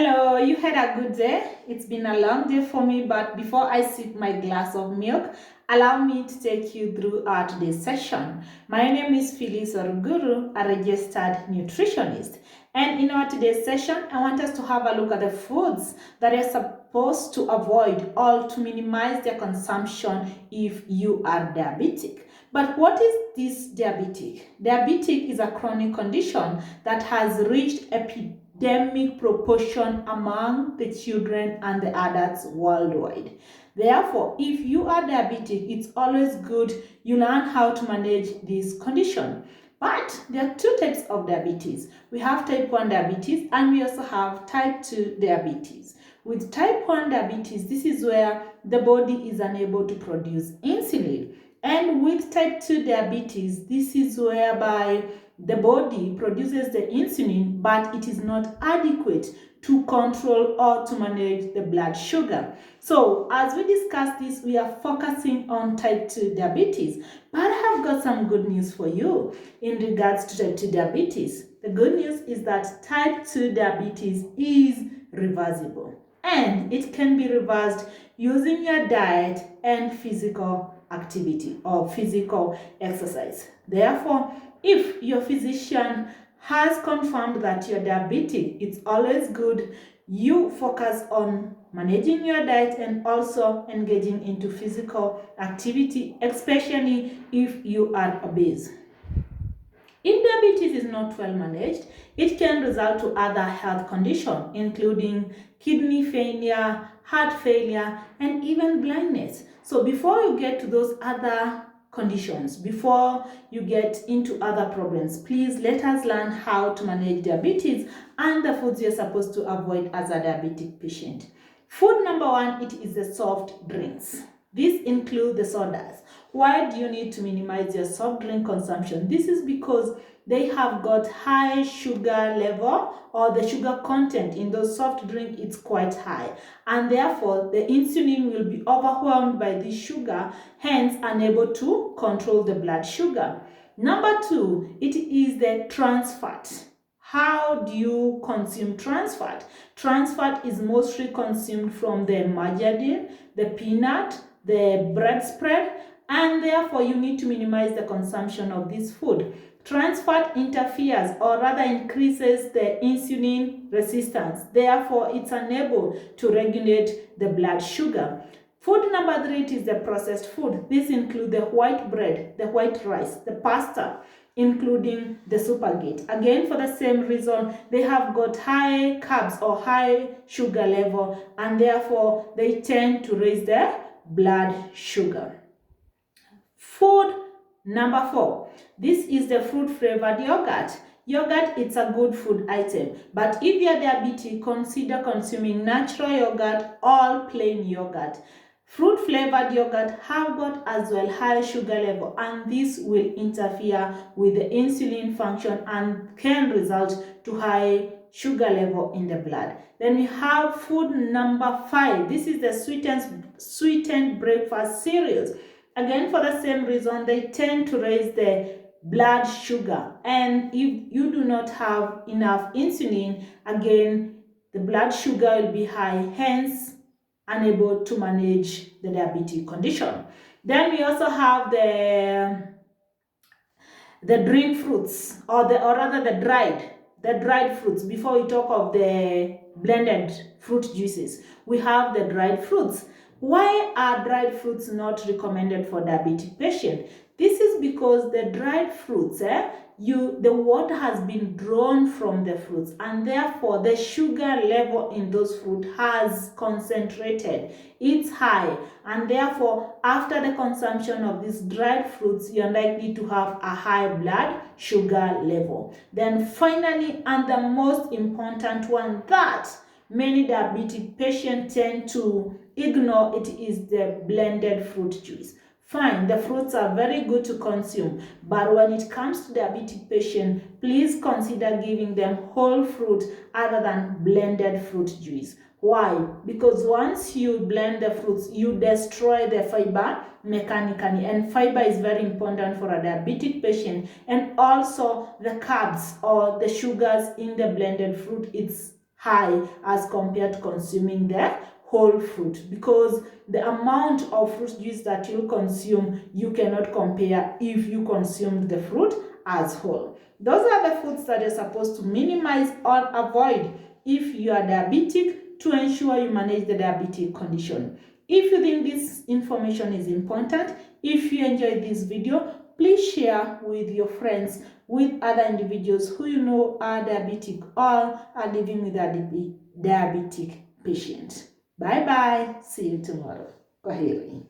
Hello, you had a good day? It's been a long day for me, but before I sip my glass of milk, allow me to take you through our today's session. My name is Phyllis Oruguru, a registered nutritionist. And in our today's session, I want us to have a look at the foods that are supposed to avoid or to minimize their consumption if you are diabetic. But what is this diabetic? Diabetic is a chronic condition that has reached epidemic proportion among the children and the adults worldwide. Therefore, if you are diabetic, it's always good you learn how to manage this condition. But there are two types of diabetes. We have type 1 diabetes and we also have type 2 diabetes. With type 1 diabetes, this is where the body is unable to produce insulin. And with type 2 diabetes, this is whereby the body produces the insulin, but it is not adequate to control or to manage the blood sugar. So as we discuss this, we are focusing on type 2 diabetes. But I have got some good news for you in regards to type 2 diabetes. The good news is that type 2 diabetes is reversible. And it can be reversed using your diet and physical activity or physical exercise. Therefore, if your physician has confirmed that you're diabetic, it's always good you focus on managing your diet and also engaging into physical activity, especially if you are obese. If diabetes is not well managed, it can result to other health conditions, including kidney failure, heart failure, and even blindness. So before you get to those other conditions, before you get into other problems, please let us learn how to manage diabetes and the foods you're supposed to avoid as a diabetic patient. Food number one, it is the soft drinks. These include the sodas. Why do you need to minimize your soft drink consumption? This is because they have got high sugar level, or the sugar content in those soft drink is quite high, and therefore the insulin will be overwhelmed by this sugar, hence unable to control the blood sugar. Number two, it is the trans fat. How do you consume trans fat? Trans fat is mostly consumed from the margarine, the peanut, the bread spread, and therefore you need to minimize the consumption of this food. Trans fat interferes or rather increases the insulin resistance. Therefore, it's unable to regulate the blood sugar. Food number three is the processed food. This includes the white bread, the white rice, the pasta, including the supergate. Again, for the same reason, they have got high carbs or high sugar level, and therefore they tend to raise the blood sugar. Food number four, this is the fruit-flavored yogurt. Yogurt, it's a good food item, but if you're diabetic, consider consuming natural yogurt or plain yogurt. Fruit-flavored yogurt have got as well high sugar level, and this will interfere with the insulin function and can result to high sugar level in the blood. Then we have food number five. This is the sweetened breakfast cereals. Again, for the same reason, they tend to raise the blood sugar, and if you do not have enough insulin, again the blood sugar will be high, hence unable to manage the diabetic condition. Then we also have the drink fruits, or rather the dried fruits. Before we talk of the blended fruit juices, we have the dried fruits. Why are dried fruits not recommended for diabetic patients? This is because the dried fruits, the water has been drawn from the fruits, and therefore the sugar level in those fruits has concentrated. It's high, and therefore after the consumption of these dried fruits, you're likely to have a high blood sugar level. Then finally, and the most important one that many diabetic patients tend to ignore, it is the blended fruit juice. Fine, the fruits are very good to consume, but when it comes to diabetic patients, please consider giving them whole fruit other than blended fruit juice. Why? Because once you blend the fruits, you destroy the fiber mechanically, and fiber is very important for a diabetic patient, and also the carbs or the sugars in the blended fruit, it's high as compared to consuming the whole fruit, because the amount of fruit juice that you'll consume, you cannot compare if you consumed the fruit as whole. Those are the foods that you're supposed to minimize or avoid if you are diabetic, to ensure you manage the diabetic condition. If you think this information is important, if you enjoyed this video, please share with your friends, with other individuals who you know are diabetic or are living with a diabetic patient. Bye bye. See you tomorrow. Kwaheri.